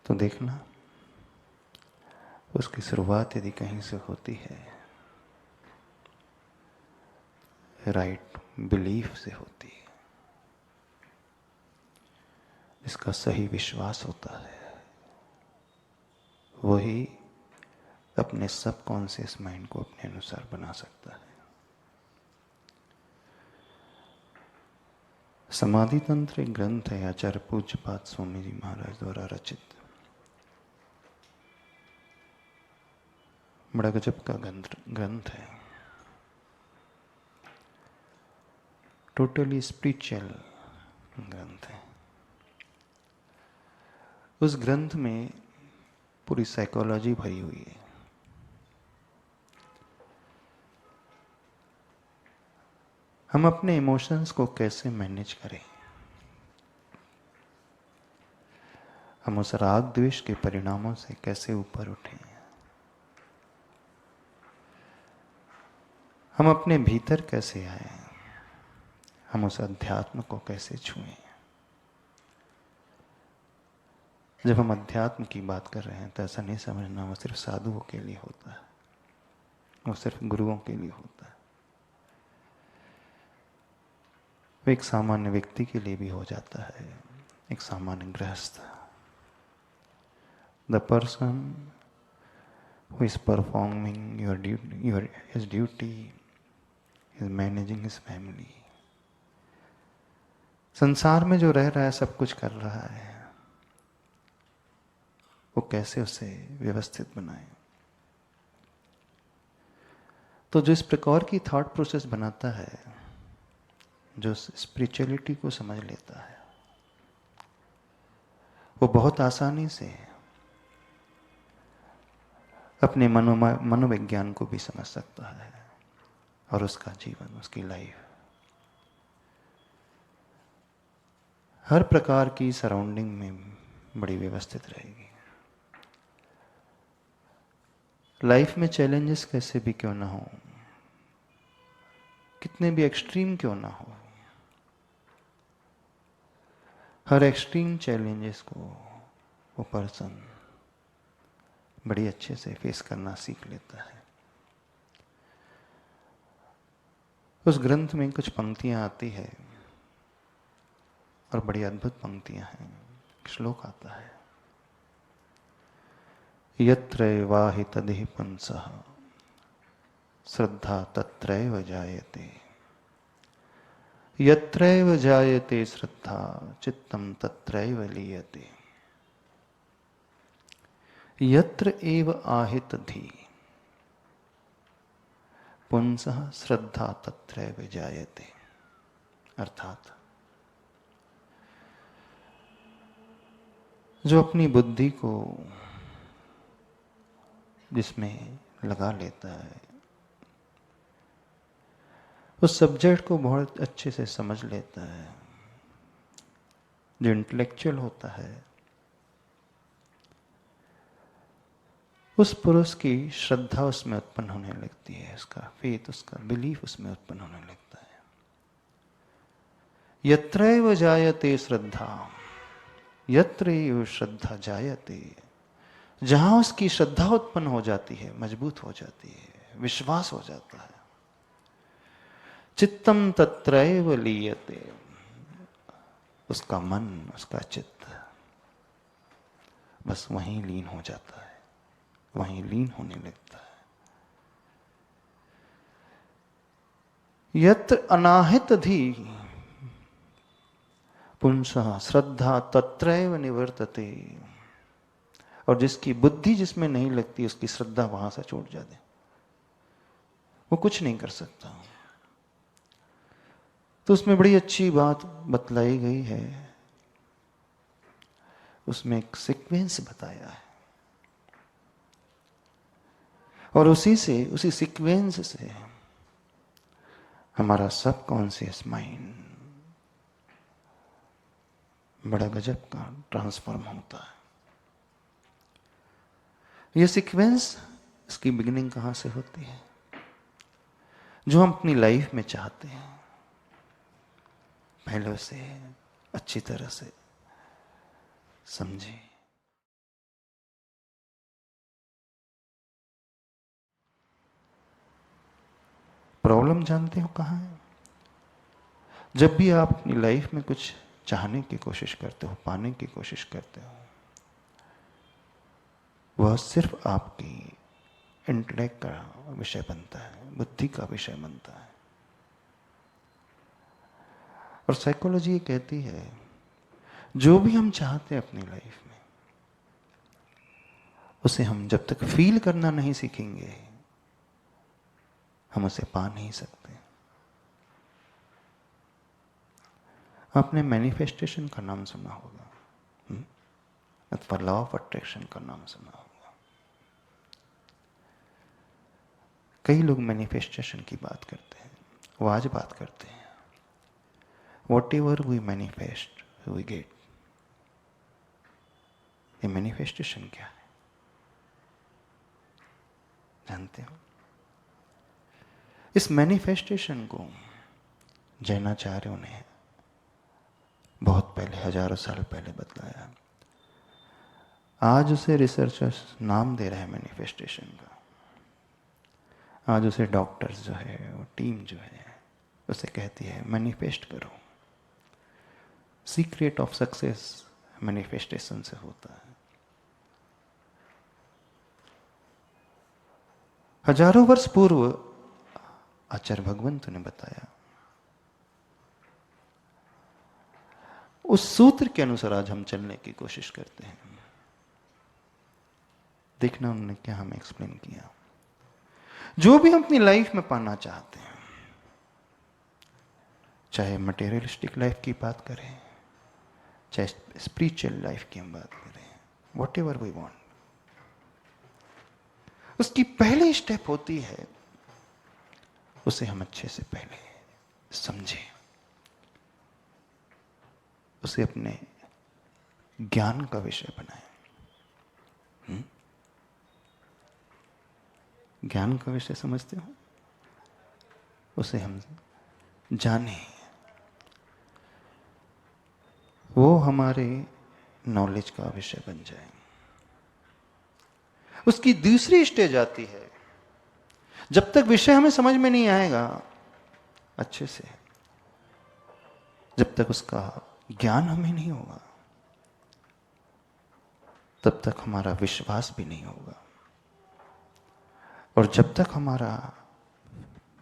तो देखना, उसकी शुरुआत यदि कहीं से होती है, राइट बिलीफ से होती है, इसका सही विश्वास होता है, वही अपने सबकॉन्शियस माइंड को अपने अनुसार बना सकता है। समाधि तंत्र एक ग्रंथ है, आचार्य पूज्यपाद स्वामी जी महाराज द्वारा रचित। बड़ा गजब का ग्रंथ है, टोटली स्पिरिचुअल ग्रंथ है। उस ग्रंथ में पूरी साइकोलॉजी भरी हुई है। हम अपने इमोशंस को कैसे मैनेज करें, हम उस राग द्वेष के परिणामों से कैसे ऊपर उठें, हम अपने भीतर कैसे आए, हम उस अध्यात्म को कैसे छुएं। जब हम अध्यात्म की बात कर रहे हैं तो ऐसा नहीं समझना वो सिर्फ साधुओं के लिए होता है, वो सिर्फ गुरुओं के लिए होता है। वो एक सामान्य व्यक्ति के लिए भी हो जाता है, एक सामान्य गृहस्थ। The person who is performing his duty is managing his family। संसार में जो रह रहा है, सब कुछ कर रहा है, वो कैसे उसे व्यवस्थित बनाए। तो जो इस प्रकार की थॉट प्रोसेस बनाता है, जो स्पिरिचुअलिटी को समझ लेता है, वो बहुत आसानी से अपने मनोविज्ञान को भी समझ सकता है और उसका जीवन, उसकी लाइफ हर प्रकार की सराउंडिंग में बड़ी व्यवस्थित रहेगी। लाइफ में चैलेंजेस कैसे भी क्यों ना हो, कितने भी एक्सट्रीम क्यों ना हो, हर एक्सट्रीम चैलेंजेस को वो पर्सन बड़ी अच्छे से फेस करना सीख लेता है। उस ग्रंथ में कुछ पंक्तियां आती है और बड़ी अद्भुत पंक्तियां हैं। श्लोक आता है, यत्रैवाहि तदिह पुंसः श्रद्धा तत्रैव जायते, यत्रैव जायते श्रद्धा चित्तं तत्रैव लीयते, यत्र एव आहित धी पुंसः श्रद्धा तत्रैव जायते। अर्थात जो अपनी बुद्धि को जिसमें लगा लेता है, उस सब्जेक्ट को बहुत अच्छे से समझ लेता है, जो इंटेलेक्चुअल होता है, उस पुरुष की श्रद्धा उसमें उत्पन्न होने लगती है, उसका फेथ, उसका बिलीफ उसमें उत्पन्न होने लगता है। यत्रैव जायते श्रद्धा, यत्रैव श्रद्धा जायते, जहां उसकी श्रद्धा उत्पन्न हो जाती है, मजबूत हो जाती है, विश्वास हो जाता है, चित्तम तत्रैव लीयते, उसका मन, उसका चित्त बस वहीं लीन हो जाता है, वहीं लीन होने लगता है। यत्र अनाहित धी पुंसः श्रद्धा तत्रैव निवर्तते, और जिसकी बुद्धि जिसमें नहीं लगती, उसकी श्रद्धा वहां से छूट जाती, वो कुछ नहीं कर सकता। तो उसमें बड़ी अच्छी बात बतलाई गई है, उसमें एक सीक्वेंस बताया है, और उसी सीक्वेंस से हमारा सबकॉन्शियस माइंड बड़ा गजब का ट्रांसफॉर्म होता है। ये सीक्वेंस, इसकी बिगिनिंग कहां से होती है? जो हम अपनी लाइफ में चाहते हैं, पहले उसे अच्छी तरह से समझें। प्रॉब्लम जानते हो कहाँ है? जब भी आप अपनी लाइफ में कुछ चाहने की कोशिश करते हो, पाने की कोशिश करते हो, वह सिर्फ आपकी इंटेलेक्ट का विषय बनता है, बुद्धि का विषय बनता है। और साइकोलॉजी ये कहती है जो भी हम चाहते हैं अपनी लाइफ में, उसे हम जब तक फील करना नहीं सीखेंगे, हम उसे पा नहीं सकते। आपने मैनिफेस्टेशन का नाम सुना होगा, अथवा लॉ ऑफ अट्रैक्शन का नाम सुना होगा। कई लोग मैनिफेस्टेशन की बात करते हैं, वो आज बात करते हैं whatever we manifest we get. ये मैनिफेस्टेशन क्या है जानते हो? इस मैनिफेस्टेशन को जैनाचार्यों ने बहुत पहले, हजारों साल पहले बतलाया। आज उसे रिसर्चर्स नाम दे रहे हैं मैनिफेस्टेशन का। आज उसे डॉक्टर्स जो है, वो टीम जो है, उसे कहती है मैनिफेस्ट करो। सीक्रेट ऑफ सक्सेस मैनिफेस्टेशन से होता है। हजारों वर्ष पूर्व आचार्य भगवंत ने बताया, उस सूत्र के अनुसार आज हम चलने की कोशिश करते हैं। देखना उन्होंने क्या हमें एक्सप्लेन किया। जो भी हम अपनी लाइफ में पाना चाहते हैं, चाहे मटेरियलिस्टिक लाइफ की बात करें, चाहे स्पिरिचुअल लाइफ की हम बात करें, वॉट एवर वी वॉन्ट, उसकी पहली स्टेप होती है उसे हम अच्छे से पहले समझें, उसे अपने ज्ञान का विषय बनाएं। ज्ञान का विषय समझते हो? उसे हम जाने, वो हमारे नॉलेज का विषय बन जाए। उसकी दूसरी स्टेज आती है, जब तक विषय हमें समझ में नहीं आएगा अच्छे से, जब तक उसका ज्ञान हमें नहीं होगा, तब तक हमारा विश्वास भी नहीं होगा। और जब तक हमारा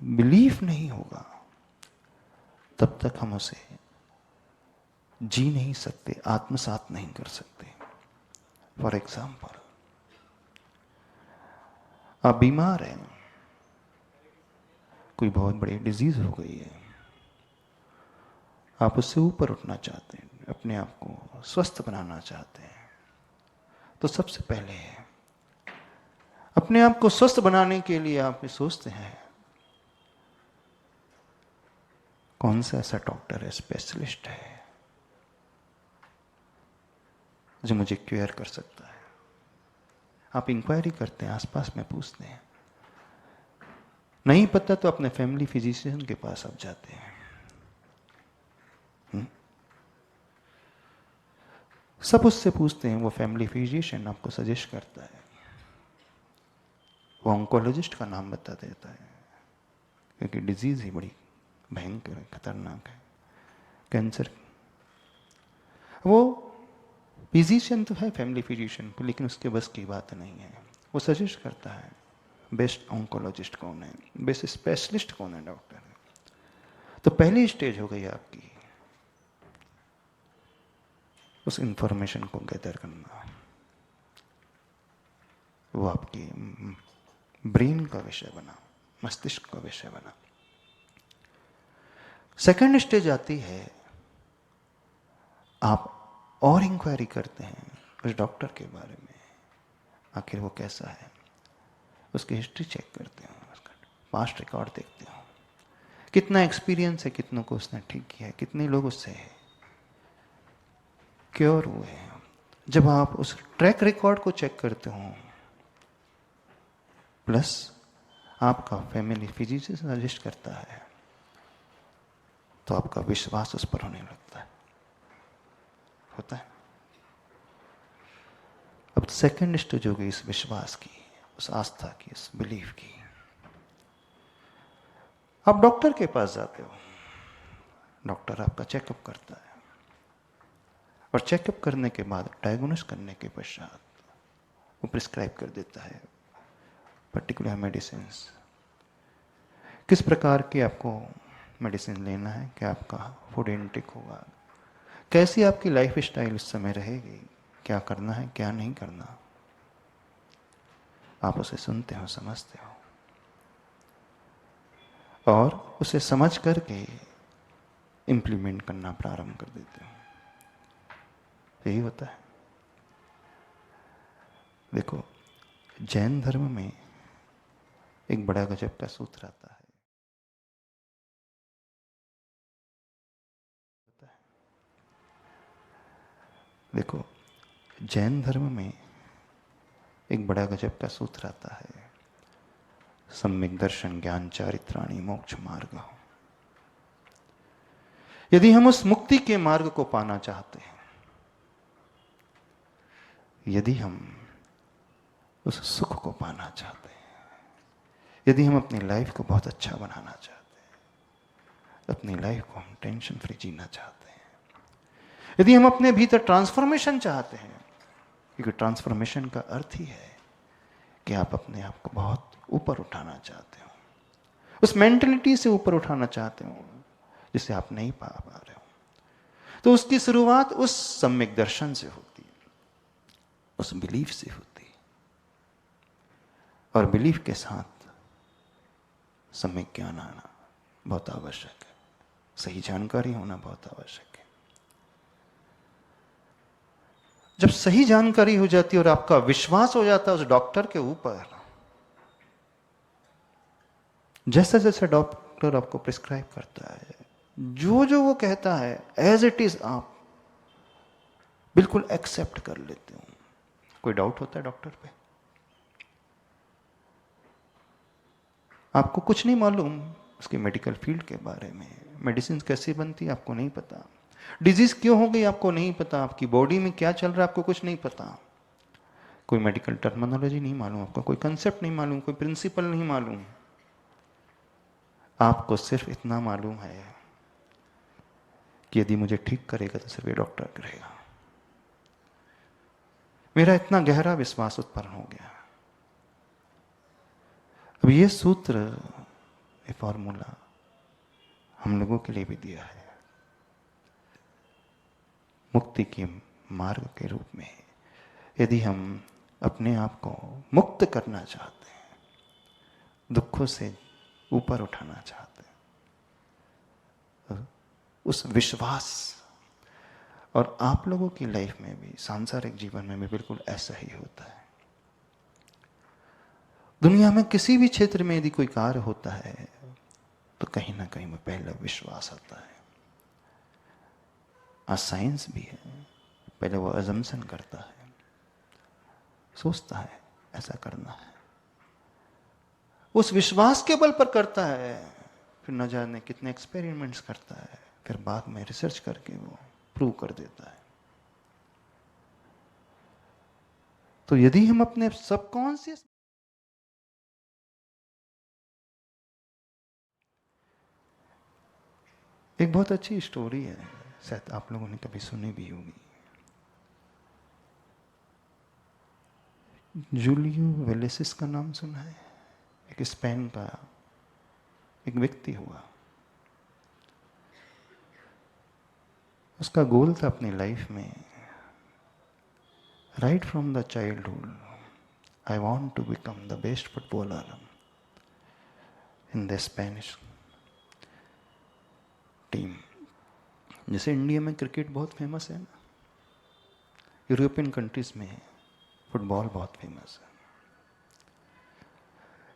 बिलीफ नहीं होगा, तब तक हम उसे जी नहीं सकते, आत्मसात नहीं कर सकते। फॉर एग्जाम्पल, आप बीमार हैं, कोई बहुत बड़ी डिजीज हो गई है, आप उससे ऊपर उठना चाहते हैं, अपने आप को स्वस्थ बनाना चाहते हैं, तो सबसे पहले अपने आप को स्वस्थ बनाने के लिए आप ये सोचते हैं कौन सा ऐसा डॉक्टर है, स्पेशलिस्ट है जो मुझे क्योर कर सकता है। आप इंक्वायरी करते हैं, आसपास में पूछते हैं, नहीं पता तो अपने फैमिली फिजिशियन के पास आप जाते हैं। सब उससे पूछते हैं, वो फैमिली फिजिशियन आपको सजेस्ट करता है, वो ऑन्कोलॉजिस्ट का नाम बता देता है, क्योंकि डिजीज ही बड़ी भयंकर है, खतरनाक है, कैंसर। वो फिजिशियन तो है, फैमिली फिजिशियन, लेकिन उसके बस की बात नहीं है। वो सजेस्ट करता है बेस्ट ऑन्कोलॉजिस्ट कौन है, बेस्ट स्पेशलिस्ट कौन है, डॉक्टर है। तो पहली स्टेज हो गई आपकी उस इंफॉर्मेशन को गैदर करना, वो आपकी ब्रेन का विषय बना, मस्तिष्क का विषय बना। सेकंड स्टेज आती है, आप और इंक्वायरी करते हैं उस डॉक्टर के बारे में, आखिर वो कैसा है, उसकी हिस्ट्री चेक करते हो, उसका पास्ट रिकॉर्ड देखते हो, कितना एक्सपीरियंस है, कितनों को उसने ठीक किया है, कितने लोग उससे क्योर हुए हैं। जब आप उस ट्रैक रिकॉर्ड को चेक करते हो, प्लस आपका फैमिली फिजिशियन सजेस्ट करता है, तो आपका विश्वास उस पर होने लगता है, होता है। अब सेकंड स्टेज हो गई इस विश्वास की, उस आस्था की, उस बिलीफ की। आप डॉक्टर के पास जाते हो, डॉक्टर आपका चेकअप करता है और चेकअप करने के बाद, डायग्नोस करने के पश्चात वो प्रिस्क्राइब कर देता है पर्टिकुलर मेडिसिन। किस प्रकार की आपको मेडिसिन लेना है, क्या आपका फूड इनटेक होगा, कैसी आपकी लाइफ स्टाइल उस समय रहेगी, क्या करना है क्या नहीं करना, आप उसे सुनते हो, समझते हो और उसे समझ करके इंप्लीमेंट करना प्रारंभ कर देते हो। यही होता है। देखो, जैन धर्म में एक बड़ा गजब का सूत्र आता है। देखो, जैन धर्म में एक बड़ा गजब का सूत्र आता है, सम्यक दर्शन ज्ञान चारित्राणि मोक्ष मार्ग। यदि हम उस मुक्ति के मार्ग को पाना चाहते हैं, यदि हम उस सुख को पाना चाहते हैं, यदि हम अपनी लाइफ को बहुत अच्छा बनाना चाहते हैं, अपनी लाइफ को हम टेंशन फ्री जीना चाहते हैं, यदि हम अपने भीतर ट्रांसफॉर्मेशन चाहते हैं, क्योंकि ट्रांसफॉर्मेशन का अर्थ ही है कि आप अपने आप को बहुत ऊपर उठाना चाहते हो, उस मेंटलिटी से ऊपर उठाना चाहते हो जिसे आप नहीं पा रहे हो। तो उसकी शुरुआत उस सम्यक दर्शन से होती है, उस बिलीफ से होती है, और बिलीफ के साथ सम्यक ज्ञान आना बहुत आवश्यक है, सही जानकारी होना बहुत आवश्यक है। जब सही जानकारी हो जाती है और आपका विश्वास हो जाता है उस डॉक्टर के ऊपर, जैसे जैसे डॉक्टर आपको प्रिस्क्राइब करता है, जो जो वो कहता है एज इट इज आप बिल्कुल एक्सेप्ट कर लेते हो। कोई डाउट होता है डॉक्टर पे? आपको कुछ नहीं मालूम उसके मेडिकल फील्ड के बारे में, मेडिसिन कैसे बनती है आपको नहीं पता, डिजीज क्यों हो गई आपको नहीं पता, आपकी बॉडी में क्या चल रहा है आपको कुछ नहीं पता, कोई मेडिकल टर्मिनोलॉजी नहीं मालूम आपको, कोई कंसेप्ट नहीं मालूम, कोई प्रिंसिपल नहीं मालूम। आपको सिर्फ इतना मालूम है कि यदि मुझे ठीक करेगा तो सिर्फ ये डॉक्टर करेगा। मेरा इतना गहरा विश्वास उत्पन्न हो गया। अब ये सूत्र, ये फॉर्मूला हम लोगों के लिए भी दिया है मुक्ति के मार्ग के रूप में। यदि हम अपने आप को मुक्त करना चाहते हैं, दुखों से ऊपर उठाना चाहते हैं, उस विश्वास, और आप लोगों की लाइफ में भी, सांसारिक जीवन में भी बिल्कुल ऐसा ही होता है। दुनिया में किसी भी क्षेत्र में यदि कोई कार्य होता है तो कहीं ना कहीं में पहला विश्वास आता है। आज साइंस भी है, पहले वो अजम्पशन करता है, सोचता है ऐसा करना है, उस विश्वास के बल पर करता है, फिर न जाने कितने एक्सपेरिमेंट्स करता है, फिर बाद में रिसर्च करके वो प्रूव कर देता है। तो यदि हम अपने सबकॉन्शियस, एक बहुत अच्छी स्टोरी है, शायद आप लोगों ने कभी सुनी भी होगी। जूलियो वेलेसिस का नाम सुना है? एक स्पेन का एक व्यक्ति हुआ। उसका गोल था अपनी लाइफ में, right from the childhood, I want to become the best footballer in the Spanish team. जैसे इंडिया में क्रिकेट बहुत फेमस है ना, यूरोपियन कंट्रीज में फुटबॉल बहुत फेमस है।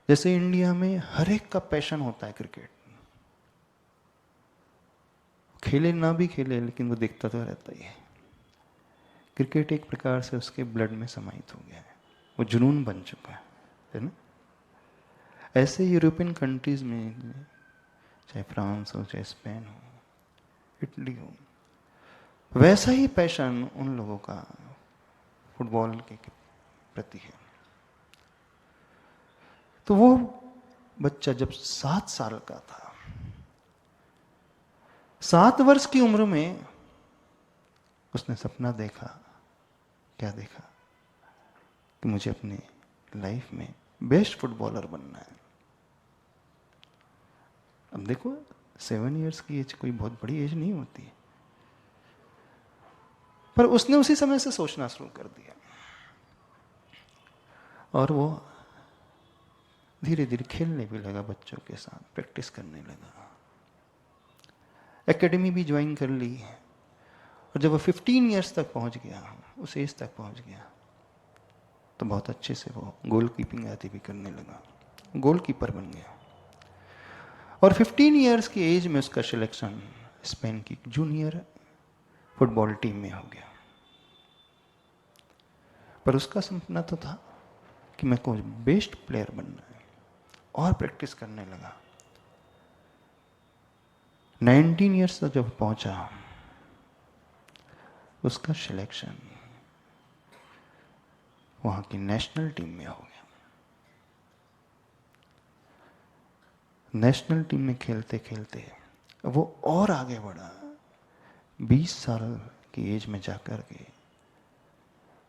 जैसे इंडिया में हर एक का पैशन होता है क्रिकेट, खेले ना भी खेले लेकिन वो देखता तो रहता ही है। क्रिकेट एक प्रकार से उसके ब्लड में समाहित हो गया है, वो जुनून बन चुका है ना। ऐसे यूरोपियन कंट्रीज में, चाहे फ्रांस हो, चाहे स्पेन हो, इटली हो, वैसा ही पैशन उन लोगों का फुटबॉल के प्रति है। तो वो बच्चा जब 7 साल का था, 7 वर्ष की उम्र में उसने सपना देखा। क्या देखा? कि मुझे अपने लाइफ में बेस्ट फुटबॉलर बनना है। अब देखो 7 इयर्स की एज कोई बहुत बड़ी एज नहीं होती है, पर उसने उसी समय से सोचना शुरू कर दिया और वो धीरे धीरे खेलने भी लगा, बच्चों के साथ प्रैक्टिस करने लगा, एकेडमी भी ज्वाइन कर ली। और जब वो 15 इयर्स तक पहुंच गया, उस एज तक पहुंच गया, तो बहुत अच्छे से वो गोल कीपिंग आदि भी करने लगा, गोलकीपर बन गया। और 15 इयर्स की एज में उसका सिलेक्शन स्पेन की जूनियर फुटबॉल टीम में हो गया। पर उसका सपना तो था कि मैं को बेस्ट प्लेयर बनना है, और प्रैक्टिस करने लगा। 19 इयर्स तक जब पहुंचा, उसका सिलेक्शन वहां की नेशनल टीम में हो गया। नेशनल टीम में खेलते खेलते वो और आगे बढ़ा। 20 साल की एज में जाकर के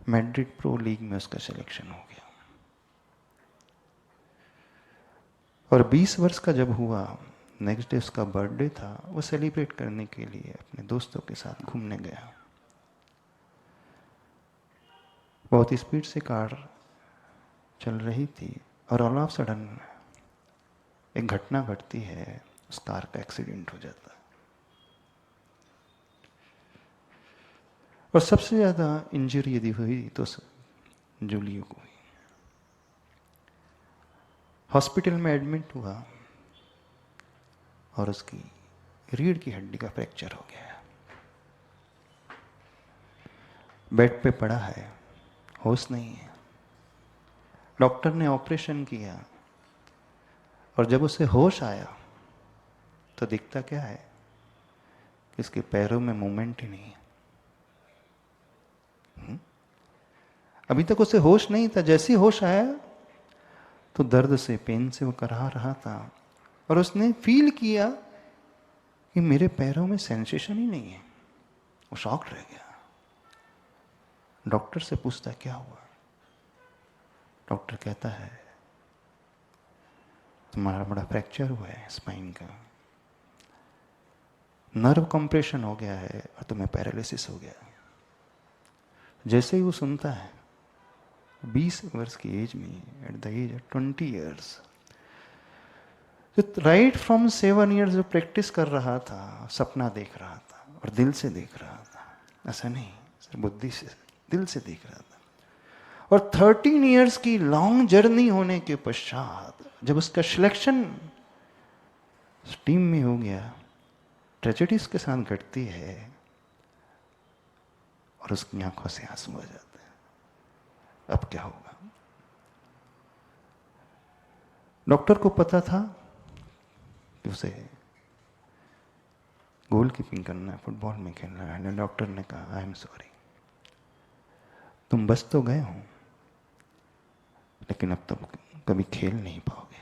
मैड्रिड प्रो लीग में उसका सिलेक्शन हो गया। और 20 वर्ष का जब हुआ, नेक्स्ट डे उसका बर्थडे था, वो सेलिब्रेट करने के लिए अपने दोस्तों के साथ घूमने गया। बहुत स्पीड से कार चल रही थी और ऑल ऑफ सडन एक घटना घटती है, उस कार का एक्सीडेंट हो जाता है। और सबसे ज्यादा इंजरी यदि हुई तो जूलियो को हुई। हॉस्पिटल में एडमिट हुआ और उसकी रीढ़ की हड्डी का फ्रैक्चर हो गया। बेड पे पड़ा है, होश नहीं है। डॉक्टर ने ऑपरेशन किया और जब उसे होश आया तो दिखता क्या है कि इसके पैरों में मूवमेंट ही नहीं है। अभी तक उसे होश नहीं था, जैसे ही होश आया तो दर्द से, पेन से वो कराह रहा था और उसने फील किया कि मेरे पैरों में सेंसेशन ही नहीं है। वो शॉक रह गया। डॉक्टर से पूछता क्या हुआ? डॉक्टर कहता है तुम्हारा बड़ा फ्रैक्चर हुआ है स्पाइन का, नर्व कंप्रेशन हो गया है और तुम्हें पैरालिसिस हो गया। जैसे ही वो सुनता है, 20 वर्ष की एज में, at the age of 20 years, right from 7 years जो प्रैक्टिस कर रहा था, सपना देख रहा था और दिल से देख रहा था, ऐसा नहीं सिर्फ बुद्धि से, दिल से देख रहा था। और 13 इयर्स की लॉन्ग जर्नी होने के पश्चात जब उसका सिलेक्शन टीम में हो गया, ट्रेजेडीज के साथ घटती है और उसकी आंखों से आंसू आ जाते हैं। अब क्या होगा? डॉक्टर को पता था कि उसे गोल कीपिंग करना है, फुटबॉल में खेलना है। डॉक्टर ने कहा आई एम सॉरी, तुम बच तो गए हो लेकिन अब तुम कभी खेल नहीं पाओगे।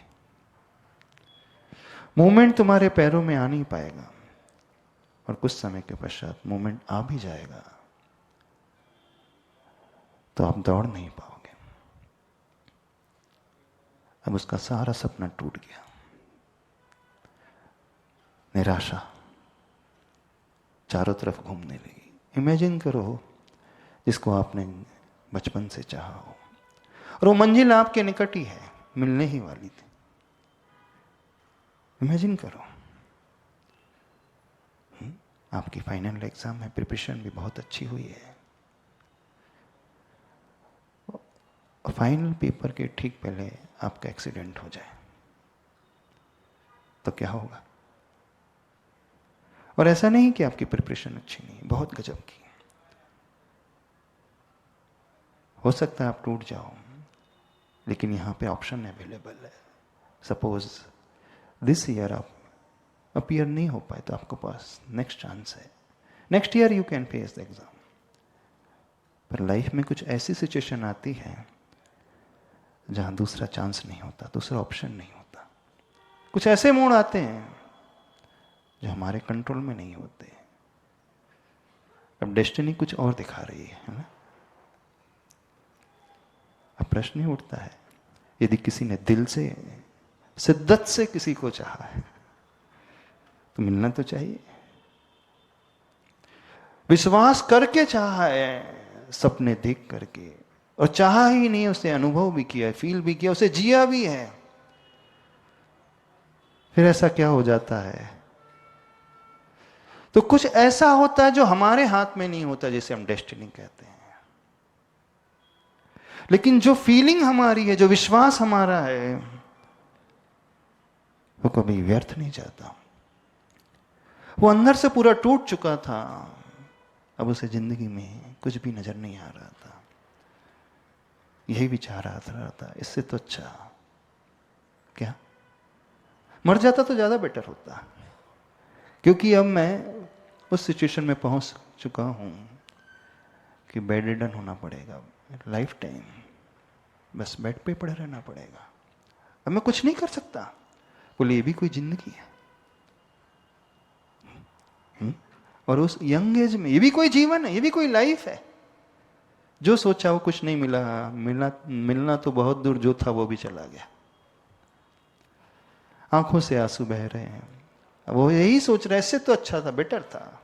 मूवमेंट तुम्हारे पैरों में आ नहीं पाएगा और कुछ समय के पश्चात मूवमेंट आ भी जाएगा तो आप दौड़ नहीं पाओगे। अब उसका सारा सपना टूट गया। निराशा चारों तरफ घूमने लगी। इमेजिन करो जिसको आपने बचपन से चाहा हो और वो मंजिल आपके निकट ही है, मिलने ही वाली थी। इमेजिन करो आपकी फाइनल एग्जाम में प्रिपरेशन भी बहुत अच्छी हुई है, फाइनल पेपर के ठीक पहले आपका एक्सीडेंट हो जाए तो क्या होगा? और ऐसा नहीं कि आपकी प्रिपरेशन अच्छी नहीं, बहुत गजब की। हो सकता है आप टूट जाओ, लेकिन यहां पे ऑप्शन अवेलेबल है। सपोज दिस ईयर आप अपीयर नहीं हो पाए तो आपके पास नेक्स्ट चांस है, next year you can face the exam. पर लाइफ में कुछ ऐसी सिचुएशन आती है जहां दूसरा चांस नहीं होता, दूसरा ऑप्शन नहीं होता। कुछ ऐसे मोड़ आते हैं जो हमारे कंट्रोल में नहीं होते। अब डेस्टिनी कुछ और दिखा रही है ना। अब प्रश्न ही उठता है, यदि किसी ने दिल से शिद्दत से किसी को चाहा है तो मिलना तो चाहिए। विश्वास करके चाहा है, सपने देख करके, और चाहा ही नहीं, उसे अनुभव भी किया, फील भी किया, उसे जिया भी है, फिर ऐसा क्या हो जाता है? तो कुछ ऐसा होता है जो हमारे हाथ में नहीं होता, जिसे हम डेस्टिनी कहते हैं। लेकिन जो फीलिंग हमारी है, जो विश्वास हमारा है, वो कभी व्यर्थ नहीं जाता। वो अंदर से पूरा टूट चुका था, अब उसे जिंदगी में कुछ भी नजर नहीं आ रहा था। यही विचार आता रहा था, इससे तो अच्छा क्या मर जाता तो ज्यादा बेटर होता। क्योंकि अब मैं उस सिचुएशन में पहुंच चुका हूं कि बेड रिडन होना पड़ेगा लाइफ टाइम, बस बेड पे पड़े रहना पड़ेगा। अब मैं कुछ नहीं कर सकता। बोले ये भी कोई जिंदगी है? और उस यंग एज में ये भी कोई जीवन है, ये भी कोई लाइफ है? जो सोचा वो कुछ नहीं मिला, मिलना तो बहुत दूर, जो था वो भी चला गया। आंखों से आंसू बह रहे हैं। वो यही सोच रहे, इससे तो अच्छा था, बेटर था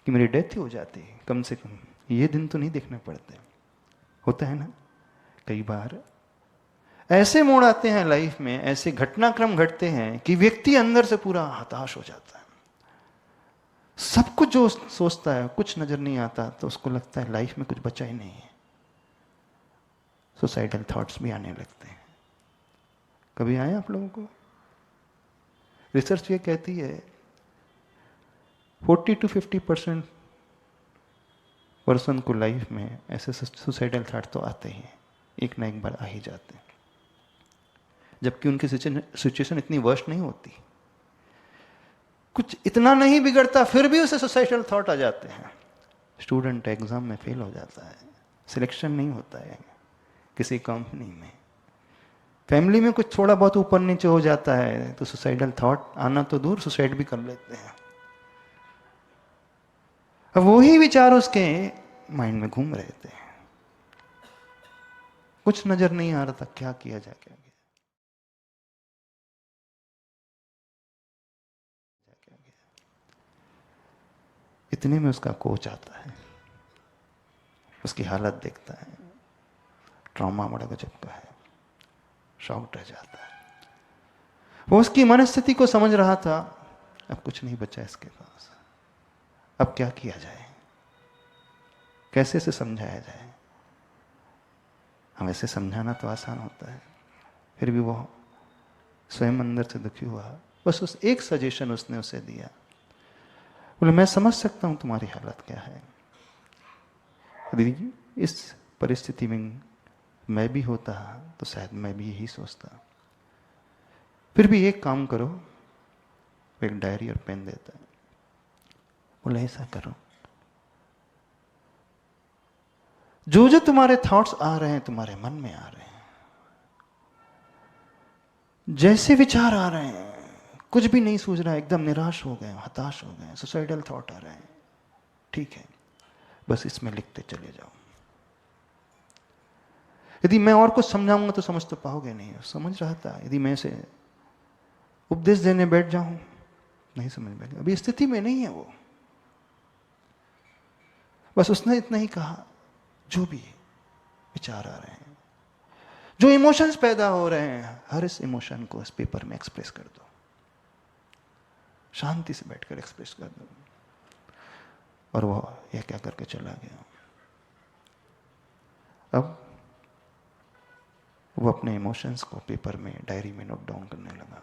कि मेरी डेथ ही हो जाती, कम से कम ये दिन तो नहीं देखने पड़ते। होता है ना, कई बार ऐसे मोड़ आते हैं लाइफ में, ऐसे घटनाक्रम घटते हैं कि व्यक्ति अंदर से पूरा हताश हो जाता है। सब कुछ जो सोचता है कुछ नजर नहीं आता, तो उसको लगता है लाइफ में कुछ बचा ही नहीं है। सुसाइडल थॉट्स भी आने लगते हैं। कभी आए आप लोगों को? रिसर्च ये कहती है 40 to 50% पर्सन को लाइफ में ऐसे सुसाइडल थॉट तो आते हैं, एक ना एक बार आ ही जाते हैं, जबकि उनकी सिचुएशन इतनी वर्स्ट नहीं होती, कुछ इतना नहीं बिगड़ता, फिर भी उसे सुसाइडल थॉट आ जाते हैं। स्टूडेंट एग्जाम में फेल हो जाता है, सिलेक्शन नहीं होता है किसी कंपनी में, फैमिली में कुछ थोड़ा बहुत ऊपर नीचे हो जाता है, तो सुसाइडल थॉट आना तो दूर, सुसाइड भी कर लेते हैं। अब वही विचार उसके माइंड में घूम रहे थे, कुछ नजर नहीं आ रहा था, क्या किया जाए, क्या किया। इतने में उसका कोच आता है, उसकी हालत देखता है, ट्रॉमा बड़ा गजब का है, शॉक रह जाता है। वो उसकी मनस्थिति को समझ रहा था, अब कुछ नहीं बचा इसके पास, अब क्या किया जाए, कैसे से समझाया जाए। हम ऐसे समझाना तो आसान होता है, फिर भी वो स्वयं अंदर से दुखी हुआ। बस उस एक सजेशन उसने उसे दिया, बोले मैं समझ सकता हूं तुम्हारी हालत क्या है, दीदी इस परिस्थिति में मैं भी होता तो शायद मैं भी यही सोचता, फिर भी एक काम करो, एक डायरी और पेन देता है, बोले ऐसा करो, जो जो तुम्हारे थॉट्स आ रहे हैं, तुम्हारे मन में आ रहे हैं, जैसे विचार आ रहे हैं, कुछ भी नहीं सूझ रहा है, एकदम निराश हो गए, हताश हो गए, सुसाइडल थॉट आ रहे हैं, ठीक है, बस इसमें लिखते चले जाओ। यदि मैं और कुछ समझाऊंगा तो समझ तो पाओगे नहीं, समझ रहा था। यदि मैं से उपदेश देने बैठ जाऊं, नहीं समझ में, अभी स्थिति में नहीं है वो। बस उसने इतना ही कहा, जो भी विचार आ रहे हैं, जो इमोशंस पैदा हो रहे हैं, हर इस इमोशन को इस पेपर में एक्सप्रेस कर दो, शांति से बैठकर एक्सप्रेस कर दो। और वो यह क्या करके चला गया। अब वो अपने इमोशंस को पेपर में, डायरी में नोट डाउन करने लगा।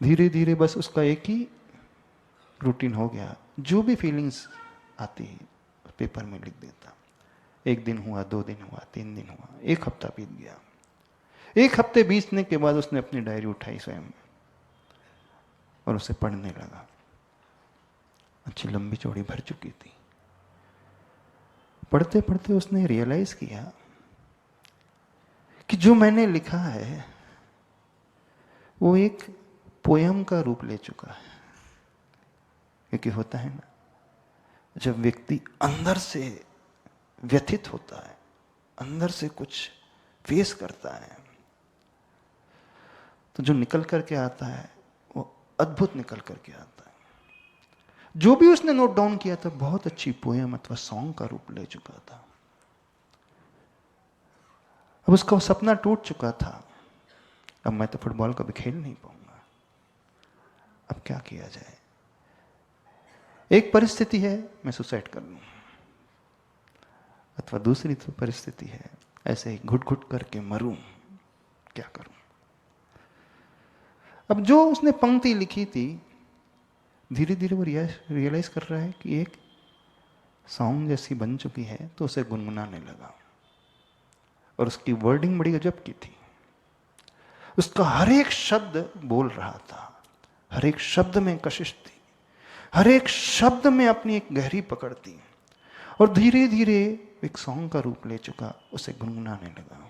धीरे धीरे बस उसका एक ही रूटीन हो गया, जो भी फीलिंग्स आती पेपर में लिख देता। एक दिन हुआ, 2 दिन हुआ, 3 दिन हुआ, 1 हफ्ता बीत गया। 1 हफ्ते बीतने के बाद उसने अपनी डायरी उठाई स्वयं और उसे पढ़ने लगा। अच्छी लंबी चौड़ी भर चुकी थी। पढ़ते पढ़ते उसने रियलाइज किया कि जो मैंने लिखा है वो एक पोयम का रूप ले चुका है। क्योंकि होता है ना, जब व्यक्ति अंदर से व्यथित होता है, अंदर से कुछ फेस करता है, तो जो निकल करके आता है वो अद्भुत निकल करके आता है। जो भी उसने नोट डाउन किया था बहुत अच्छी पोयम अथवा सॉन्ग का रूप ले चुका था। अब उसका वो सपना टूट चुका था। अब मैं तो फुटबॉल कभी खेल नहीं पाऊंगा, अब क्या किया जाए। एक परिस्थिति है मैं सुसाइड कर लूं, अथवा दूसरी तो परिस्थिति है ऐसे ही घुट घुट करके मरूं, क्या करूं। अब जो उसने पंक्ति लिखी थी, धीरे धीरे वो रियलाइज कर रहा है कि एक सॉन्ग जैसी बन चुकी है, तो उसे गुनगुनाने लगा। और उसकी वर्डिंग बड़ी गजब की थी। उसका हर एक शब्द बोल रहा था, हर एक शब्द में कशिश थी, हर एक शब्द में अपनी एक गहरी पकड़ थी। और धीरे धीरे एक सॉन्ग का रूप ले चुका, उसे गुनगुनाने लगा।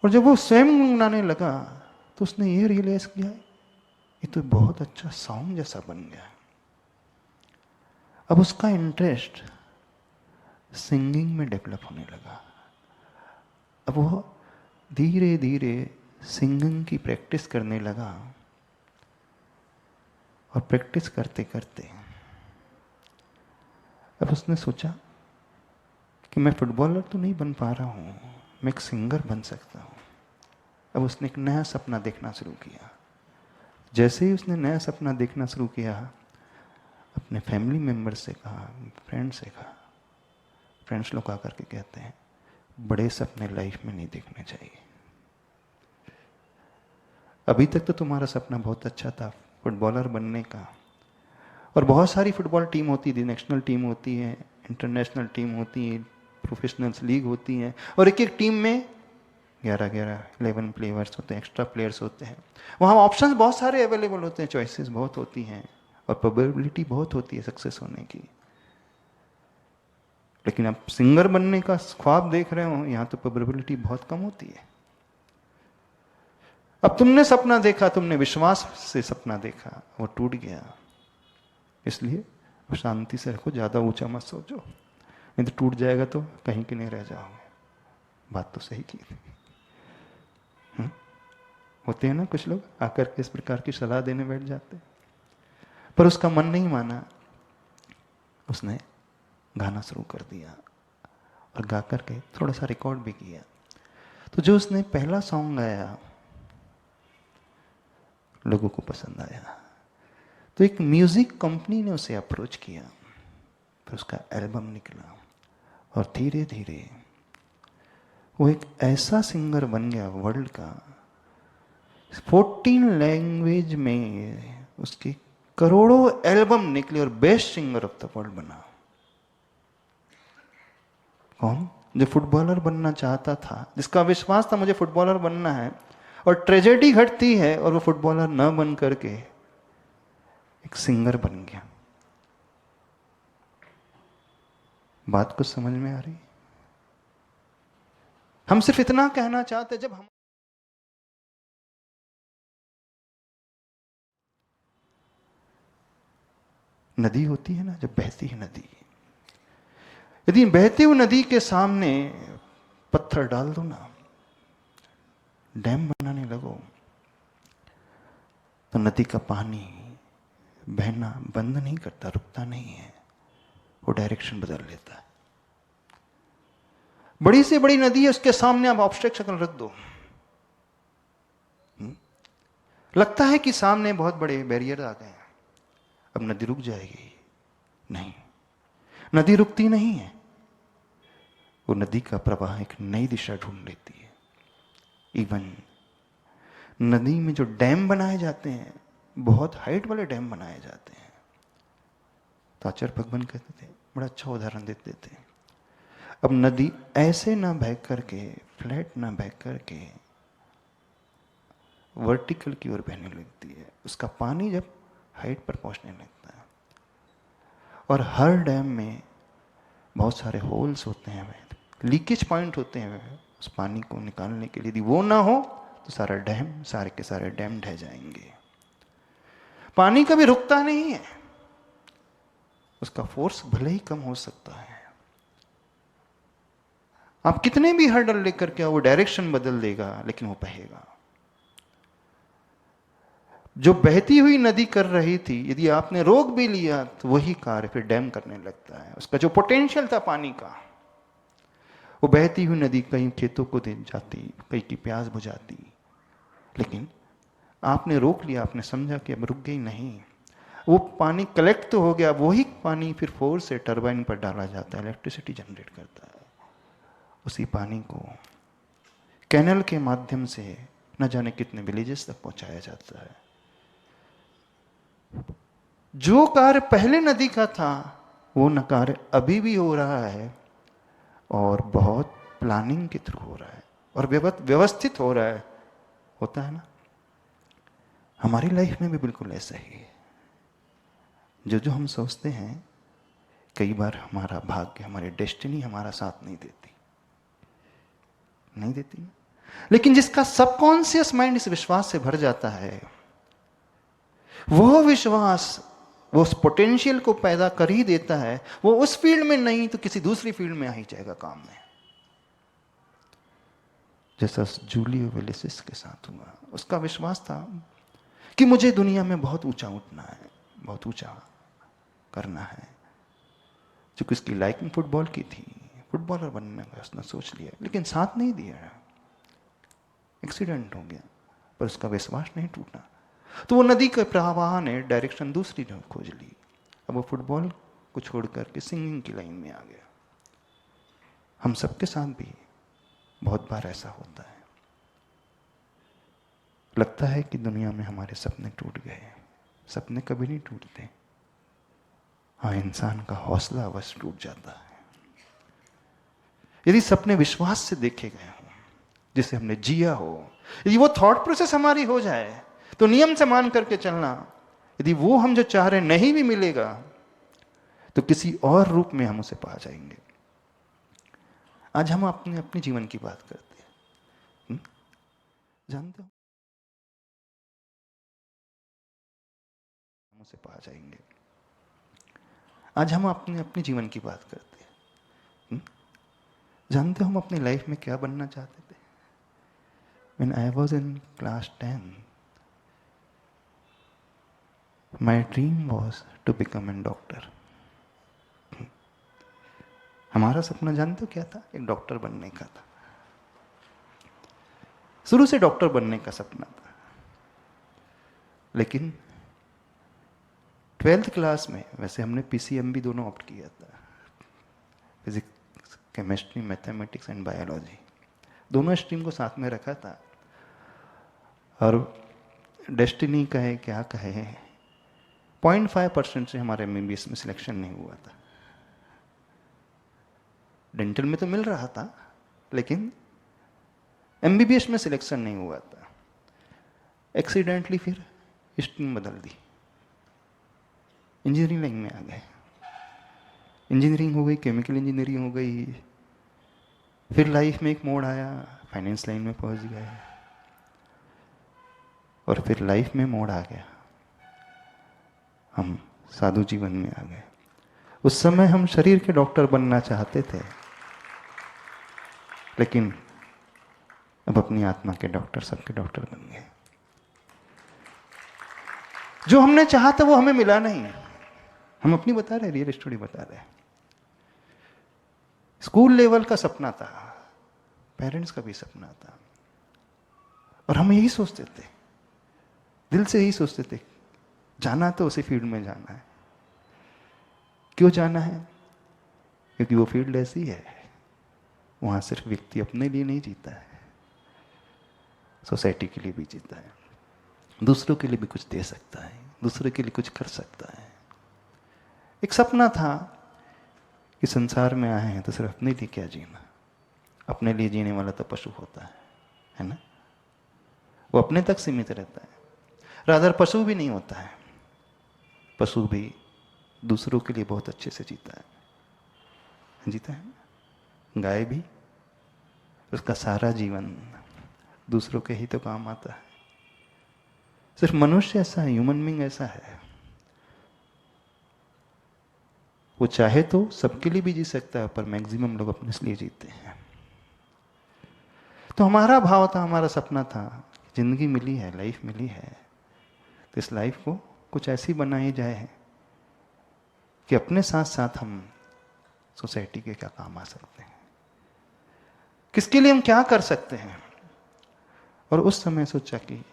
और जब वो स्वयं गुनगुनाने लगा तो उसने ये रियलाइज किया, ये तो बहुत अच्छा सॉन्ग जैसा बन गया। अब उसका इंटरेस्ट सिंगिंग में डेवलप होने लगा। अब वो धीरे धीरे सिंगिंग की प्रैक्टिस करने लगा। और प्रैक्टिस करते करते अब उसने सोचा कि मैं फुटबॉलर तो नहीं बन पा रहा हूं, मैं एक सिंगर बन सकता हूं। अब उसने एक नया सपना देखना शुरू किया। जैसे ही उसने नया सपना देखना शुरू किया, अपने फैमिली मेंबर से कहा, फ्रेंड से कहा। फ्रेंड्स लोग आकर के कहते हैं, बड़े सपने लाइफ में नहीं देखने चाहिए। अभी तक तो तुम्हारा सपना बहुत अच्छा था फुटबॉलर बनने का, और बहुत सारी फुटबॉल टीम होती थी, नेशनल टीम होती है, इंटरनेशनल टीम होती है, प्रोफेशनल्स लीग होती है, और एक एक टीम में 11 प्लेयर्स होते हैं, एक्स्ट्रा प्लेयर्स होते हैं। वहाँ ऑप्शंस बहुत सारे अवेलेबल होते हैं, चॉइसेस बहुत होती हैं, और प्रोबेबिलिटी बहुत होती है सक्सेस होने की। लेकिन आप सिंगर बनने का ख्वाब देख रहे हो, यहाँ तो प्रोबेबिलिटी बहुत कम होती है। अब तुमने सपना देखा, तुमने विश्वास से सपना देखा, वो टूट गया। इसलिए शांति से रखो, ज्यादा ऊंचा मत सोचो, नहीं तो टूट जाएगा तो कहीं के नहीं रह जाओगे। बात तो सही की। होते हैं ना कुछ लोग आकर के इस प्रकार की सलाह देने बैठ जाते, पर उसका मन नहीं माना। उसने गाना शुरू कर दिया और गा करके थोड़ा सा रिकॉर्ड भी किया। तो जो उसने पहला सॉन्ग गाया लोगों को पसंद आया, तो एक म्यूजिक कंपनी ने उसे अप्रोच किया, फिर उसका एल्बम निकला, और धीरे धीरे वो एक ऐसा सिंगर बन गया वर्ल्ड का। 14 लैंग्वेज में उसके करोड़ों एल्बम निकले और best singer of the world बना। कौन? जो फुटबॉलर बनना चाहता था, जिसका विश्वास था मुझे फुटबॉलर बनना है, और ट्रेजेडी घटती है और वो फुटबॉलर न बन करके एक सिंगर बन गया। बात कुछ समझ में आ रही? हम सिर्फ इतना कहना चाहते, जब हम नदी होती है ना, जब बहती है नदी, यदि बहती हुई नदी के सामने पत्थर डाल दो ना, डैम बनाने लगो, तो नदी का पानी बहना बंद नहीं करता, रुकता नहीं है, वो डायरेक्शन बदल लेता है। बड़ी से बड़ी नदी है, उसके सामने आप ऑब्स्ट्रक्शन रख दो, लगता है कि सामने बहुत बड़े बैरियर आ गए हैं, अब नदी रुक जाएगी। नहीं, नदी रुकती नहीं है, वो नदी का प्रवाह एक नई दिशा ढूंढ लेती है। इवन नदी में जो डैम बनाए जाते हैं, बहुत हाइट वाले डैम बनाए जाते हैं, तो आचार्य भगवान कहते थे, बड़ा अच्छा उदाहरण देते थे। अब नदी ऐसे ना बह करके, फ्लैट ना बह करके वर्टिकल की ओर बहने लगती है। उसका पानी जब हाइट पर पहुंचने लगता है, और हर डैम में बहुत सारे होल्स होते हैं, लीकेज पॉइंट होते हैं उस पानी को निकालने के लिए। यदि वो ना हो तो सारा डैम, सारे के सारे डैम ढह जाएंगे। पानी कभी रुकता नहीं है, उसका फोर्स भले ही कम हो सकता है, आप कितने भी हर्डल लेकर के वो डायरेक्शन बदल देगा, लेकिन वो बहेगा। जो बहती हुई नदी कर रही थी, यदि आपने रोक भी लिया तो वही कार्य फिर डैम करने लगता है। उसका जो पोटेंशियल था पानी का, वो बहती हुई नदी कई खेतों को दे जाती, कई की प्यास बुझाती, लेकिन आपने रोक लिया, आपने समझा कि अब रुक गई नहीं, वो पानी कलेक्ट तो हो गया, वही पानी फिर फोर्स से टरबाइन पर डाला जाता है, इलेक्ट्रिसिटी जनरेट करता है। उसी पानी को कैनल के माध्यम से न जाने कितने विलेजेस तक पहुंचाया जाता है। जो कार्य पहले नदी का था, वो न कार्य अभी भी हो रहा है, और बहुत प्लानिंग के थ्रू हो रहा है, और व्यवस्थित हो रहा है। होता है ना, हमारी लाइफ में भी बिल्कुल ऐसा ही है। जो जो हम सोचते हैं, कई बार हमारा भाग्य, हमारी डेस्टिनी हमारा साथ नहीं देती, नहीं देती। लेकिन जिसका सबकॉन्शियस माइंड इस विश्वास से भर जाता है, वह विश्वास वो उस पोटेंशियल को पैदा कर ही देता है। वो उस फील्ड में नहीं तो किसी दूसरी फील्ड में आ ही जाएगा काम में। जैसा जूलियो वेलेसिस के साथ हुआ, उसका विश्वास था कि मुझे दुनिया में बहुत ऊंचा उठना है, बहुत ऊंचा करना है। चूंकि उसकी लाइकिंग फुटबॉल की थी, फुटबॉलर बनने का उसने सोच लिया, लेकिन साथ नहीं दिया, एक्सीडेंट हो गया, पर उसका विश्वास नहीं टूटा। तो वो नदी के प्रवाह ने डायरेक्शन दूसरी खोज ली। अब वो फुटबॉल को छोड़ करके सिंगिंग की लाइन में आ गया। हम सबके साथ भी बहुत बार ऐसा होता है, लगता है कि दुनिया में हमारे सपने टूट गए। सपने कभी नहीं टूटते, हाँ, इंसान का हौसला अवश्य टूट जाता है। यदि सपने विश्वास से देखे गए हों, जिसे हमने जिया हो, यदि वो थॉट प्रोसेस हमारी हो जाए, तो नियम से मान करके चलना, यदि वो हम जो चाह रहे नहीं भी मिलेगा, तो किसी और रूप में हम उसे पा जाएंगे। आज हम अपने जीवन की बात करते हैं, जानते हो, हम उसे पा जाएंगे। आज हम अपने जीवन की बात करते हैं, जानते हो हम अपनी लाइफ में क्या बनना चाहते थे? When I was in class 10, my dream was to become a doctor. हमारा सपना जानते हो क्या था? एक डॉक्टर बनने का था। शुरू से डॉक्टर बनने का सपना था, लेकिन 12th क्लास में, वैसे हमने पीसीएमबी दोनों ऑप्ट किया था, physics, chemistry, mathematics and biology, दोनों स्ट्रीम को साथ में रखा था। और डेस्टिनी कहे क्या कहे, 0.5% से हमारे एमबीबीएस में सिलेक्शन नहीं हुआ था। डेंटल में तो मिल रहा था, लेकिन एमबीबीएस में सिलेक्शन नहीं हुआ था। एक्सीडेंटली फिर स्ट्रीम बदल दी, इंजीनियरिंग लाइन में आ गए। इंजीनियरिंग हो गई, केमिकल इंजीनियरिंग हो गई, फिर लाइफ में एक मोड़ आया, फाइनेंस लाइन में पहुंच गए, और फिर लाइफ में मोड़ आ गया, हम साधु जीवन में आ गए। उस समय हम शरीर के डॉक्टर बनना चाहते थे, लेकिन अब अपनी आत्मा के डॉक्टर, सबके डॉक्टर बन गए। जो हमने चाहा था वो हमें मिला नहीं। हम अपनी बता रहे, रियल स्टोरी बता रहे। स्कूल लेवल का सपना था, पेरेंट्स का भी सपना था, और हम यही सोचते थे, दिल से यही सोचते थे, जाना तो उसी फील्ड में जाना है। क्यों जाना है? क्योंकि वो फील्ड ऐसी है, वहां सिर्फ व्यक्ति अपने लिए नहीं जीता है, सोसाइटी के लिए भी जीता है, दूसरों के लिए भी कुछ दे सकता है, दूसरों के लिए कुछ कर सकता है। एक सपना था कि संसार में आए हैं तो सिर्फ अपने लिए क्या जीना। अपने लिए जीने वाला तो पशु होता है ना, वो अपने तक सीमित रहता है। रादर पशु भी नहीं होता है, पशु भी दूसरों के लिए बहुत अच्छे से जीता है। गाय भी, उसका सारा जीवन दूसरों के ही तो काम आता है। सिर्फ मनुष्य ऐसा है, ह्यूमन बीइंग ऐसा है, वो चाहे तो सबके लिए भी जी सकता है, पर मैक्सिमम लोग अपने लिए जीते हैं। तो हमारा भाव था, हमारा सपना था, जिंदगी मिली है, लाइफ मिली है, तो इस लाइफ को कुछ ऐसी बनाई जाए कि अपने साथ साथ हम सोसाइटी के क्या काम आ सकते हैं, किसके लिए हम क्या कर सकते हैं। और उस समय सोचा कि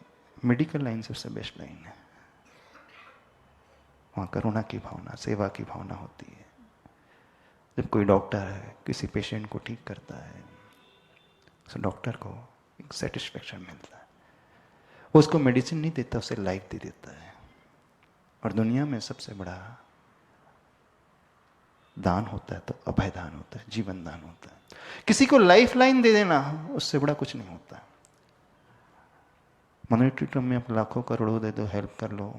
मेडिकल लाइन सबसे बेस्ट लाइन है। वहाँ करुणा की भावना, सेवा की भावना होती है। जब कोई डॉक्टर है किसी पेशेंट को ठीक करता है, तो डॉक्टर को एक सेटिस्फेक्शन मिलता है। वो उसको मेडिसिन नहीं देता, उसे लाइफ दे देता है। और दुनिया में सबसे बड़ा दान होता है तो अभय दान होता है, जीवन दान होता है। किसी को लाइफ लाइन दे देना, उससे बड़ा कुछ नहीं होता। मॉनेटरी टर्म में आप लाखों करोड़ों दे दो, हेल्प कर लो,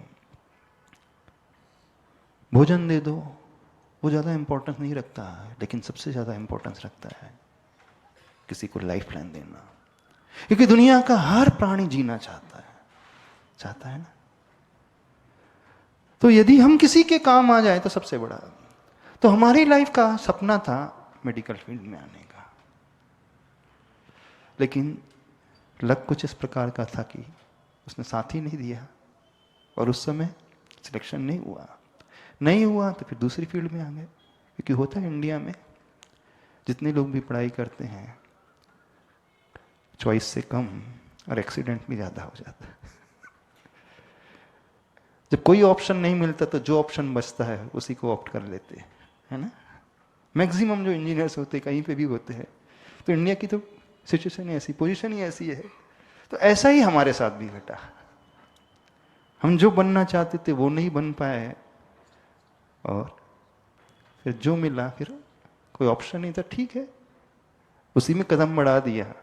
भोजन दे दो, वो ज़्यादा इंपॉर्टेंस नहीं रखता है। लेकिन सबसे ज़्यादा इंपॉर्टेंस रखता है किसी को लाइफ लाइन देना। क्योंकि दुनिया का हर प्राणी जीना चाहता है ना। तो यदि हम किसी के काम आ जाए तो सबसे बड़ा। तो हमारी लाइफ का सपना था मेडिकल फील्ड में आने का, लेकिन लक कुछ इस प्रकार का था कि उसने साथ ही नहीं दिया, और उस समय सिलेक्शन नहीं हुआ तो फिर दूसरी फील्ड में आ गए। क्योंकि होता है इंडिया में, जितने लोग भी पढ़ाई करते हैं, चॉइस से कम और एक्सीडेंट भी ज़्यादा हो जाता है। जब कोई ऑप्शन नहीं मिलता तो जो ऑप्शन बचता है उसी को ऑप्ट कर लेते हैं, है ना। मैक्सिमम जो इंजीनियर्स होते हैं कहीं पे भी होते हैं। तो इंडिया की तो सिचुएशन ही ऐसी, पोजीशन ही ऐसी है। तो ऐसा ही हमारे साथ भी घटा। हम जो बनना चाहते थे वो नहीं बन पाए, और फिर जो मिला, फिर कोई ऑप्शन नहीं था, ठीक है, उसी में कदम बढ़ा दिया।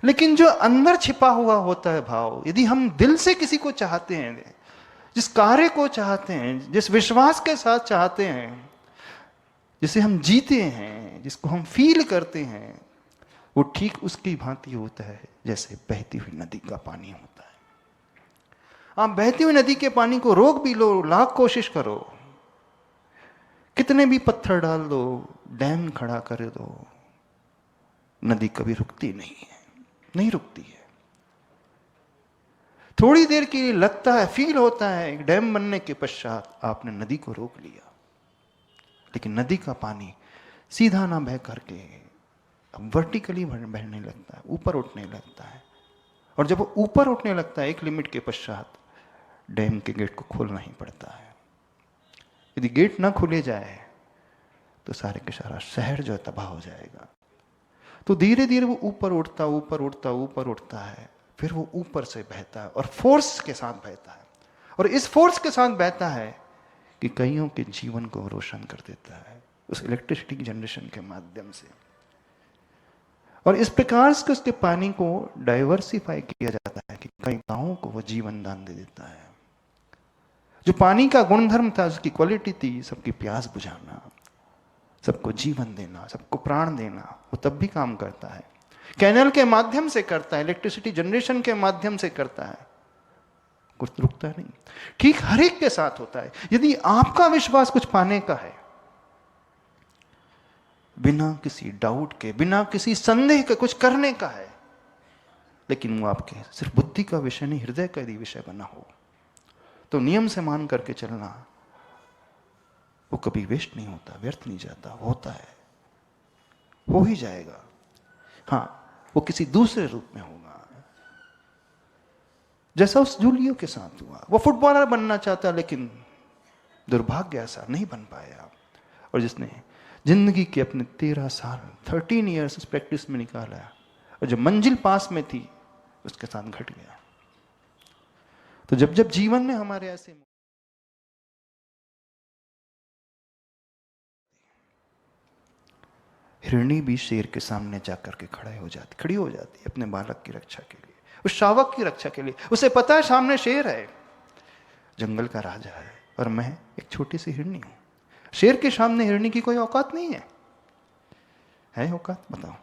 लेकिन जो अंदर छिपा हुआ होता है भाव, यदि हम दिल से किसी को चाहते हैं, जिस कार्य को चाहते हैं, जिस विश्वास के साथ चाहते हैं, जिसे हम जीते हैं, जिसको हम फील करते हैं, वो ठीक उसकी भांति होता है जैसे बहती हुई नदी का पानी होता है। आप बहती हुई नदी के पानी को रोक भी लो, लाख कोशिश करो, कितने भी पत्थर डाल दो, डैम खड़ा कर दो, नदी कभी रुकती नहीं है, नहीं रुकती है। थोड़ी देर के लिए लगता है, फील होता है, एक डैम बनने के पश्चात आपने नदी को रोक लिया, लेकिन नदी का पानी सीधा ना बह करके अब वर्टिकली बहने लगता है, ऊपर उठने लगता है। और जब वो ऊपर उठने लगता है एक लिमिट के पश्चात, डैम के गेट को खोलना ही पड़ता है। यदि गेट ना खुले जाए तो सारे के सारा शहर जो है तबाह हो जाएगा। तो धीरे धीरे वो ऊपर उठता है, फिर वो ऊपर से बहता है और फोर्स के साथ बहता है। और इस फोर्स के साथ बहता है कि कईयों के जीवन को रोशन कर देता है उस इलेक्ट्रिसिटी की जनरेशन के माध्यम से। और इस प्रकार से उसके पानी को डाइवर्सिफाई किया जाता है कि कई गांवों को वो जीवन दान दे देता है। जो पानी का गुणधर्म था, उसकी क्वालिटी थी सबकी प्यास बुझाना, सबको जीवन देना, सबको प्राण देना, वो तब भी काम करता है। कैनल के माध्यम से करता है, इलेक्ट्रिसिटी जनरेशन के माध्यम से करता है, कुछ रुकता नहीं। ठीक हर एक के साथ होता है। यदि आपका विश्वास कुछ पाने का है, बिना किसी डाउट के, बिना किसी संदेह के कुछ करने का है, लेकिन वो आपके सिर्फ बुद्धि का विषय नहीं, हृदय का यदि विषय बना हो, तो नियम से मान करके चलना, वो कभी वेस्ट नहीं होता, व्यर्थ नहीं जाता, होता है, हो ही जाएगा। हाँ, वो किसी दूसरे रूप में होगा, जैसा उस जूलियो के साथ हुआ। वो फुटबॉलर बनना चाहता, लेकिन दुर्भाग्य ऐसा नहीं बन पाया। और जिसने जिंदगी के अपने 13 साल 13 ईयर्स उस प्रैक्टिस में निकाला, और जब मंजिल पास में थी उसके साथ घट गया। तो जब जब जीवन में हमारे ऐसे, हिरणी भी शेर के सामने जाकर के खड़ी हो जाती अपने बालक की रक्षा के लिए, उस शावक की रक्षा के लिए। उसे पता है सामने शेर है, जंगल का राजा है, और मैं एक छोटी सी हिरणी हूं। शेर के सामने हिरणी की कोई औकात नहीं है औकात? बताओ।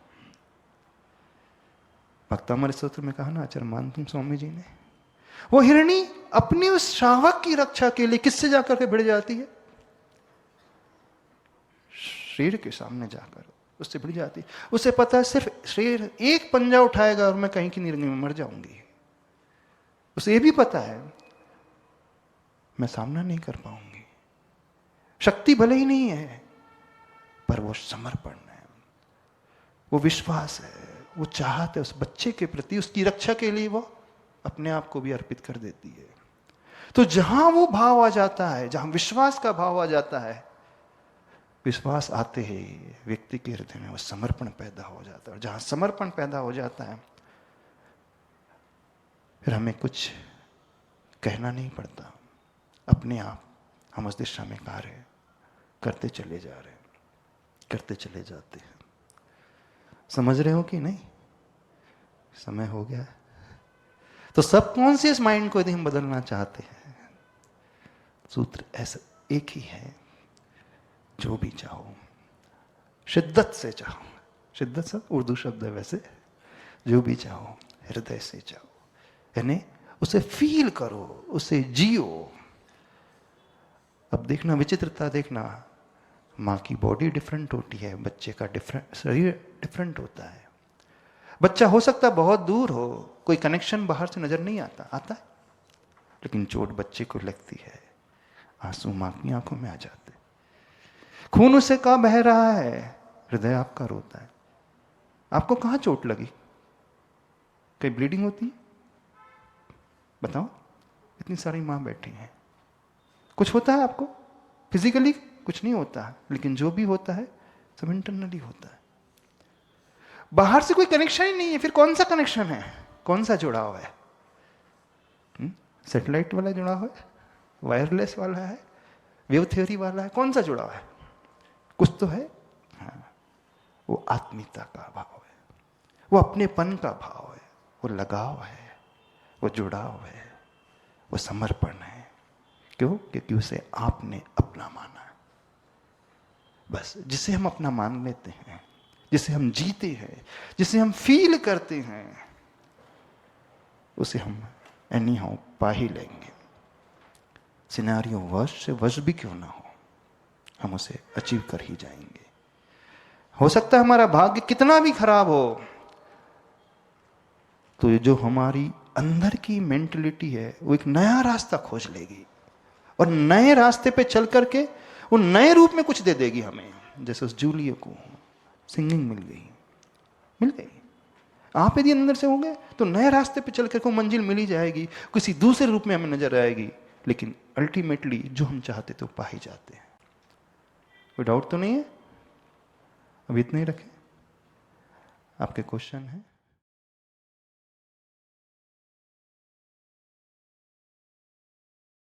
भक्तामृत स्तोत्र में कहा ना आचार्य मानतुम स्वामी जी ने, वो हिरणी अपने उस श्रावक की रक्षा के लिए किससे जाकर के भिड़ जाती है? शेर के सामने जाकर उससे भिड़ जाती है। उसे पता है सिर्फ शेर एक पंजा उठाएगा और मैं कहीं की निरंगी में मर जाऊंगी। उसे ये भी पता है मैं सामना नहीं कर पाऊंगी। शक्ति भले ही नहीं है, पर वो समर्पण है, वो विश्वास है, वो चाहत है उस बच्चे के प्रति, उसकी रक्षा के लिए वो अपने आप को भी अर्पित कर देती है। तो जहां वो भाव आ जाता है, जहां विश्वास का भाव आ जाता है, विश्वास आते ही व्यक्ति के हृदय में वो समर्पण पैदा हो जाता है। और जहां समर्पण पैदा हो जाता है, फिर हमें कुछ कहना नहीं पड़ता, अपने आप हम उस दिशा में कार्य करते चले जा रहे हैं, करते चले जाते हैं। समझ रहे हो कि नहीं? समय हो गया। तो सबकॉन्शियस माइंड को यदि हम बदलना चाहते हैं, सूत्र ऐसा एक ही है, जो भी चाहो शिद्दत से चाहो, शिद्दत से उर्दू शब्द है वैसे, जो भी चाहो हृदय से चाहो, यानी उसे फील करो, उसे जियो। अब देखना विचित्रता, देखना माँ की बॉडी डिफरेंट होती है, बच्चे का शरीर डिफरेंट होता है। बच्चा हो सकता है बहुत दूर हो, कोई कनेक्शन बाहर से नजर नहीं आता, आता है, लेकिन चोट बच्चे को लगती है, आंसू माँ की आंखों में आ जाते, खून उसे कहाँ बह रहा है, हृदय आपका रोता है। आपको कहाँ चोट लगी? कहीं ब्लीडिंग होती है? बताओ, इतनी सारी माँ बैठी हैं, कुछ होता है आपको फिजिकली? कुछ नहीं होता है, लेकिन जो भी होता है सब इंटरनली होता है। बाहर से कोई कनेक्शन ही नहीं है, फिर कौन सा कनेक्शन है, कौन सा जुड़ाव है? सैटेलाइट वाला जुड़ाव है, वायरलेस वाला है, वेव थ्योरी वाला है, कौन सा जुड़ाव है? कुछ तो है। हाँ, वो आत्मीयता का भाव है, वो अपनेपन का भाव है, वो लगाव है, वो जुड़ाव है, वो समर्पण है। क्यों? क्योंकि उसे आपने अपना माना है। बस जिसे हम अपना मान लेते हैं, जिसे हम जीते हैं, जिसे हम फील करते हैं, उसे हम एनी हाउ पा ही लेंगे। सिनेरियो वर्ष से वर्ष भी क्यों ना हो, हम उसे अचीव कर ही जाएंगे। हो सकता है हमारा भाग्य कितना भी खराब हो, तो ये जो हमारी अंदर की मेंटलिटी है, वो एक नया रास्ता खोज लेगी और नए रास्ते पे चल करके वो नए रूप में कुछ दे देगी हमें। जैसे उस जूलिया को सिंगिंग मिल गई, मिल गई। आप यदि अंदर से होंगे तो नए रास्ते पे चल करके वो मंजिल मिल ही जाएगी, किसी दूसरे रूप में हमें नजर आएगी, लेकिन अल्टीमेटली जो हम चाहते तो पा ही जाते हैं। कोई डाउट तो नहीं है? अब इतने ही रखें। आपके क्वेश्चन है?